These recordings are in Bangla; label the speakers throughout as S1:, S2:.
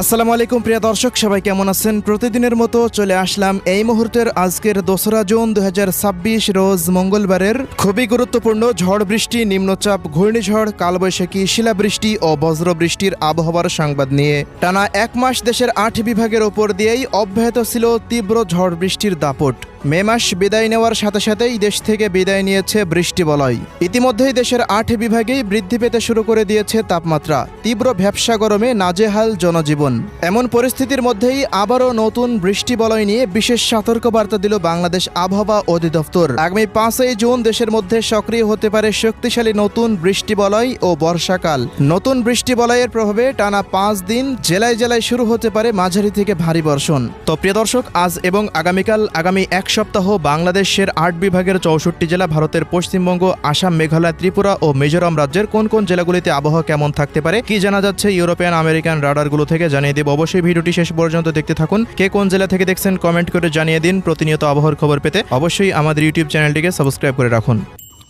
S1: আসসালামু আলাইকুম প্রিয় দর্শক, সবাই কেমন আছেন? প্রতিদিনের মতো চলে আসলাম এই মুহূর্তের আজকের 2রা জুন 2026 রোজ মঙ্গলবারের খুবই গুরুত্বপূর্ণ ঝড় বৃষ্টি, নিম্নচাপ, ঘূর্ণিঝড়, কালবৈশাখী, শিলাবৃষ্টি ও বজ্রবৃষ্টির আবহাওয়ার সংবাদ নিয়ে। টানা এক মাস দেশের 8 বিভাগের ওপর দিয়েই অব্যাহত ছিল তীব্র ঝড় বৃষ্টির দাপট। মে মাস বিদায় নেওয়ার সাথে সাথেই দেশ থেকে বিদায় নিয়েছে বৃষ্টিবলয়। ইতিমধ্যেই দেশের 8 বিভাগেই বৃদ্ধি পেতে শুরু করে দিয়েছে তাপমাত্রা। তীব্র ভ্যাপসা গরমে নাজেহাল জনজীবন। এমন পরিস্থিতির মধ্যেই আবারও নতুন বৃষ্টিবলয় নিয়ে বিশেষ সতর্কবার্তা দিল বাংলাদেশ আবহাওয়া অধিদপ্তর। আগামী 5ই জুন দেশের মধ্যে সক্রিয় হতে পারে শক্তিশালী নতুন বৃষ্টিবলয় ও বর্ষাকাল। নতুন বৃষ্টিবলয়ের প্রভাবে টানা 5 দিন জেলায় জেলায় শুরু হতে পারে মাঝারি থেকে ভারী বর্ষণ। তো প্রিয় দর্শক, আজ এবং আগামীকাল আগামী এক সপ্তাহ বাংলাদেশের 8 বিভাগের 64 জেলা, ভারতের পশ্চিমবঙ্গ, আসাম, মেঘালয়, ত্রিপুরা ও মিজোরাম রাজ্যের কোন কোন জেলাগুলিতে আবহাওয়া কেমন থাকতে পারে, কি জানা যাচ্ছে ইউরোপিয়ান আমেরিকান রাডারগুলো থেকে জানিয়ে দেব। অবশ্যই ভিডিওটি শেষ পর্যন্ত দেখতে থাকুন। কে কোন জেলা থেকে দেখছেন কমেন্ট করে জানিয়ে দিন। প্রতিনিয়ত আবহাওয়ার খবর পেতে অবশ্যই আমাদের ইউটিউব চ্যানেলটিকে সাবস্ক্রাইব করে রাখুন।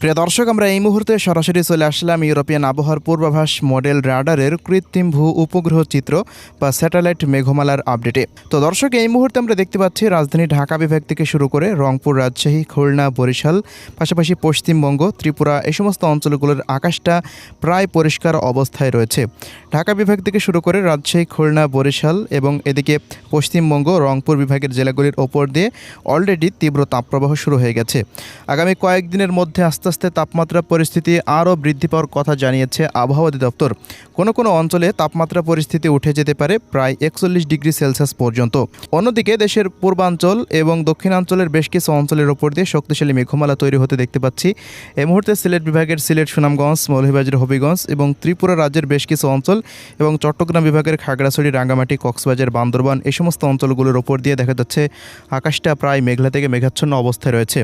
S1: প্রিয় দর্শক, আমরা এই মুহূর্তে সরাসরি চলে আসলাম ইউরোপিয়ান আবহাওয়ার পূর্বাভাস মডেল রাডারের কৃত্রিম ভূ উপগ্রহ চিত্র বা স্যাটেলাইট মেঘমালার আপডেটে। তো দর্শক, এই মুহূর্তে আমরা দেখতে পাচ্ছি রাজধানী ঢাকা বিভাগ থেকে শুরু করে রংপুর, রাজশাহী, খুলনা, বরিশাল, পাশাপাশি পশ্চিমবঙ্গ, ত্রিপুরা, এই সমস্ত অঞ্চলগুলোর আকাশটা প্রায় পরিষ্কার অবস্থায় রয়েছে। ঢাকা বিভাগ থেকে শুরু করে রাজশাহী, খুলনা, বরিশাল এবং এদিকে পশ্চিমবঙ্গ, রংপুর বিভাগের জেলাগুলির ওপর দিয়ে অলরেডি তীব্র তাপপ্রবাহ শুরু হয়ে গেছে। আগামী কয়েকদিনের মধ্যে আস্তে আস্তে তাপমাত্রা পরিস্থিতি আরও বৃদ্ধি পাওয়ার কথা জানিয়েছে আবহাওয়া অধিদপ্তর। কোনো কোনো অঞ্চলে তাপমাত্রা পরিস্থিতি উঠে যেতে পারে প্রায় 41 ডিগ্রি সেলসিয়াস পর্যন্ত। অন্যদিকে দেশের পূর্বাঞ্চল এবং দক্ষিণাঞ্চলের বেশ কিছু অঞ্চলের ওপর দিয়ে শক্তিশালী মেঘমালা তৈরি হতে দেখতে পাচ্ছি। এই মুহূর্তে সিলেট বিভাগের সিলেট, সুনামগঞ্জ, মৌলভীবাজার, হবিগঞ্জ এবং ত্রিপুরা রাজ্যের বেশ কিছু অঞ্চল এবং চট্টগ্রাম বিভাগের খাগড়াছড়ি, রাঙ্গামাটি, কক্সবাজার, বান্দরবান, এই সমস্ত অঞ্চলগুলোর ওপর দিয়ে দেখা যাচ্ছে আকাশটা প্রায় মেঘলা থেকে মেঘাচ্ছন্ন অবস্থায় রয়েছে।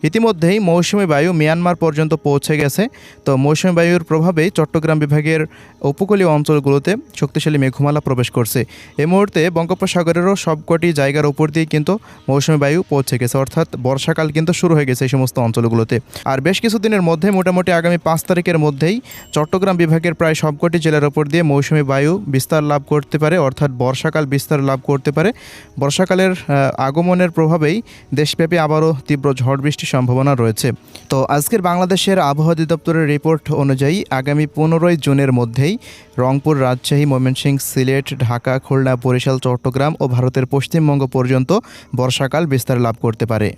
S1: ইতিমধ্যেই মৌসুমী বায়ু মিয়ানমার পর্যন্ত পৌঁছে গেছে। তো মৌসুমী বায়ুর প্রভাবেই চট্টগ্রাম বিভাগের উপকূলীয় অঞ্চলগুলোতে শক্তিশালী মেঘমালা প্রবেশ করছে। এই মুহূর্তে বঙ্গোপসাগরেরও সবকটি জায়গার উপর দিয়ে কিন্তু মৌসুমী বায়ু পৌঁছে গেছে, অর্থাৎ বর্ষাকাল কিন্তু শুরু হয়ে গেছে এই সমস্ত অঞ্চলগুলোতে। আর বেশ কিছুদিনের মধ্যে মোটামুটি আগামী 5 তারিখের মধ্যেই চট্টগ্রাম বিভাগের প্রায় সবকটি জেলার ওপর দিয়ে মৌসুমী বায়ু বিস্তার লাভ করতে পারে, অর্থাৎ বর্ষাকাল বিস্তার লাভ করতে পারে। বর্ষাকালের আগমনের প্রভাবেই দেশব্যাপী আবারও তীব্র ঝড় বৃষ্টির সম্ভাবনা রয়েছে। তো আজকের বাংলাদেশের আবহাওয়া অধিদপ্তরের রিপোর্ট অনুযায়ী আগামী 15ই জুনের মধ্যেই রংপুর, রাজশাহী, ময়মনসিংহ, সিলেট, ঢাকা, খুলনা, বরিশাল, চট্টগ্রাম ও ভারতের পশ্চিমবঙ্গ পর্যন্ত বর্ষাকাল বিস্তার লাভ করতে পারে।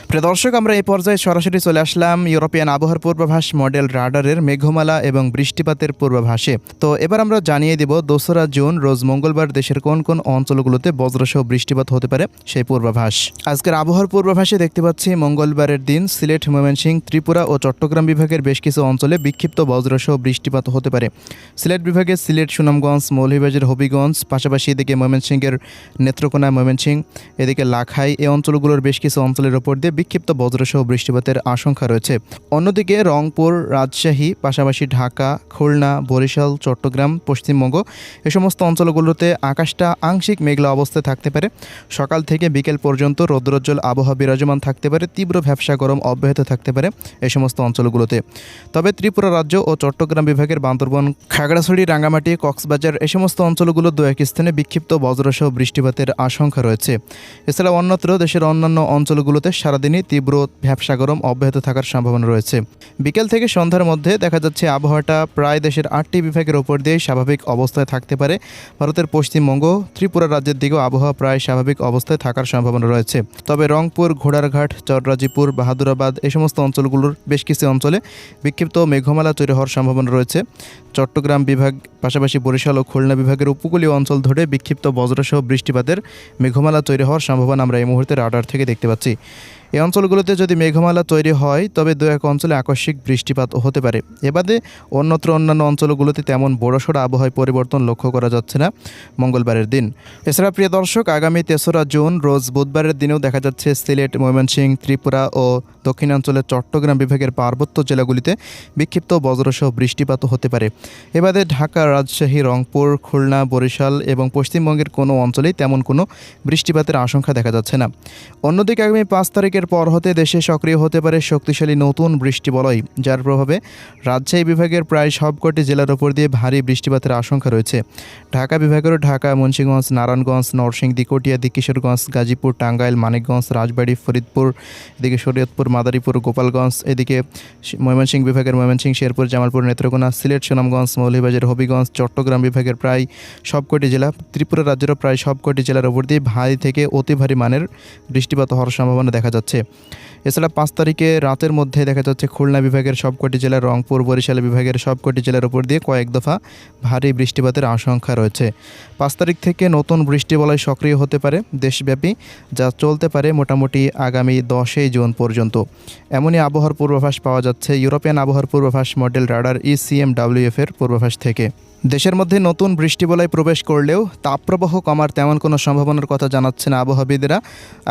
S1: প্রিয় দর্শক, আমরা এই পর্যায়ে সরাসরি চলে আসলাম ইউরোপিয়ান আবহাওয়ার পূর্বাভাস মডেল রাডারের মেঘমালা এবং বৃষ্টিপাতের পূর্বাভাসে। তো এবার আমরা জানিয়ে দেব 2রা জুন রোজ মঙ্গলবার দেশের কোন কোন অঞ্চলগুলোতে বজ্রসহ বৃষ্টিপাত হতে পারে সেই পূর্বাভাস। আজকের আবহাওয়ার পূর্বাভাসে দেখতে পাচ্ছি মঙ্গলবারের দিন সিলেট, ময়মনসিংহ, ত্রিপুরা ও চট্টগ্রাম বিভাগের বেশ কিছু অঞ্চলে বিক্ষিপ্ত বজ্রসহ বৃষ্টিপাত হতে পারে। সিলেট বিভাগে সিলেট, সুনামগঞ্জ, মৌলভীবাজার, হবিগঞ্জ, পাশাপাশি এদিকে ময়মনসিংহের নেত্রকোনা, ময়মনসিংহ, এদিকে লাখাই, এই অঞ্চলগুলোর বেশ কিছু অঞ্চলের ওপর বিক্ষিপ্ত বজ্রসহ বৃষ্টিপাতের আশঙ্কা রয়েছে। অন্যদিকে রংপুর, রাজশাহী, পাশাপাশি ঢাকা, খুলনা, বরিশাল, চট্টগ্রাম, পশ্চিমবঙ্গ, এই সমস্ত অঞ্চলগুলোতে আকাশটা আংশিক মেঘলা অবস্থায় থাকতে পারে। সকাল থেকে বিকেল পর্যন্ত রৌদ্রোজ্জ্বল আবহাওয়া বিরাজমান থাকতে পারে। তীব্র ভ্যাপসা গরম অব্যাহত থাকতে পারে এই সমস্ত অঞ্চলগুলোতে। তবে ত্রিপুরা রাজ্য ও চট্টগ্রাম বিভাগের বান্দরবান, খাগড়াছড়ি, রাঙ্গামাটি, কক্সবাজার, এই সমস্ত অঞ্চলগুলো দু এক স্থানে বিক্ষিপ্ত বজ্রসহ বৃষ্টিপাতের আশঙ্কা রয়েছে। এছাড়া অন্যত্র দেশের অন্যান্য অঞ্চলগুলোতে সারাদিনই তীব্র ভ্যাপসা গরম অব্যাহত থাকার সম্ভাবনা রয়েছে। বিকেল থেকে সন্ধ্যার মধ্যে দেখা যাচ্ছে আবহাওয়াটা প্রায় দেশের 8টি বিভাগের ওপর দিয়ে স্বাভাবিক অবস্থায় থাকতে পারে। ভারতের পশ্চিমবঙ্গ, ত্রিপুরা রাজ্যের দিকেও আবহাওয়া প্রায় স্বাভাবিক অবস্থায় থাকার সম্ভাবনা রয়েছে। তবে রংপুর, ঘোড়ারঘাট, চররাজিপুর, বাহাদুরাবাদ, এই সমস্ত অঞ্চলগুলোর বেশ কিছু অঞ্চলে বিক্ষিপ্ত মেঘমালা তৈরি হওয়ার সম্ভাবনা রয়েছে। চট্টগ্রাম বিভাগ, পাশাপাশি বরিশাল ও খুলনা বিভাগের উপকূলীয় অঞ্চল ধরে বিক্ষিপ্ত বজ্রসহ বৃষ্টিপাতের মেঘমালা তৈরি হওয়ার সম্ভাবনা আমরা এই মুহূর্তে রাডার থেকে দেখতে পাচ্ছি। এই অঞ্চলগুলোতে যদি মেঘমালা তৈরি হয় তবে দু এক অঞ্চলে আকস্মিক বৃষ্টিপাত হতে পারে। এবারে অন্যত্র অন্যান্য অঞ্চলগুলোতে তেমন বড়সড় আবহাওয়ায় পরিবর্তন লক্ষ্য করা যাচ্ছে না মঙ্গলবারের দিন। এছাড়া প্রিয় দর্শক, আগামী 3রা জুন রোজ বুধবারের দিনেও দেখা যাচ্ছে সিলেট, ময়মনসিংহ, ত্রিপুরা ও দক্ষিণাঞ্চলের চট্টগ্রাম বিভাগের পার্বত্য জেলাগুলিতে বিক্ষিপ্ত বজ্রসহ বৃষ্টিপাত হতে পারে। এবারে ঢাকা, রাজশাহী, রংপুর, খুলনা, বরিশাল এবং পশ্চিমবঙ্গের কোনো অঞ্চলেই তেমন কোনো বৃষ্টিপাতের আশঙ্কা দেখা যাচ্ছে না। অন্যদিকে আগামী 5 তারিখের রাতের পর হতে দেশে সক্রিয় হতে পারে শক্তিশালী নতুন বৃষ্টিবলয়, যার প্রভাবে রাজশাহী বিভাগের প্রায় সবকটি জেলার ওপর দিয়ে ভারী বৃষ্টিপাতের আশঙ্কা রয়েছে। ঢাকা বিভাগেরও ঢাকা, মুন্সিগঞ্জ, নারায়ণগঞ্জ, নরসিংদী, কটিয়াদী, কিশোরগঞ্জ, গাজীপুর, টাঙ্গাইল, মানিকগঞ্জ, রাজবাড়ী, ফরিদপুর, এদিকে শরীয়তপুর, মাদারীপুর, গোপালগঞ্জ, এদিকে ময়মনসিংহ বিভাগের ময়মনসিংহ, শেরপুর, জামালপুর, নেত্রকোনা, সিলেট, সুনামগঞ্জ, মৌলভীবাজার, হবিগঞ্জ, চট্টগ্রাম বিভাগের প্রায় সবকটি জেলা, ত্রিপুরা রাজ্যেরও প্রায় সবকটি জেলার ওপর দিয়ে ভারী থেকে অতি ভারী মানের বৃষ্টিপাত হওয়ার সম্ভাবনা দেখা যাচ্ছে। এছাড়া 5 তারিখে রাতের মধ্যে দেখা যাচ্ছে খুলনা বিভাগের সবকটি জেলা, রংপুর, বরিশাল বিভাগের সবকটি জেলার ওপর দিয়ে কয়েক দফা ভারী বৃষ্টিপাতের আশঙ্কা রয়েছে। 5 তারিখ থেকে নতুন বৃষ্টিবলয় সক্রিয় হতে পারে দেশব্যাপী, যা চলতে পারে মোটামুটি আগামী 10 জুন পর্যন্ত। এমনই আবহাওয়ার পূর্বাভাস পাওয়া যাচ্ছে ইউরোপিয়ান আবহাওয়ার পূর্বাভাস মডেল রাডার ECMWF এর পূর্বাভাস থেকে। দেশের মধ্যে নতুন বৃষ্টিবলয় প্রবেশ করলেও তাপপ্রবাহ কমার তেমন কোনো সম্ভাবনার কথা জানাচ্ছেন আবহাওয়াবিদেরা।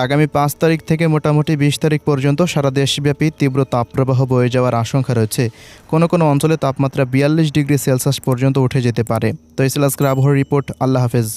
S1: আগামী 5 তারিখ থেকে মোটামুটি 20 তারিখ পর্যন্ত সারা দেশব্যাপী তীব্র তাপপ্রবাহ বয়ে যাওয়ার আশঙ্কা রয়েছে। কোনো কোনো অঞ্চলে তাপমাত্রা 42 ডিগ্রি সেলসিয়াস পর্যন্ত উঠে যেতে পারে। তো এই ছিল আজকের আবহাওয়ার রিপোর্ট। আল্লাহ হাফেজ।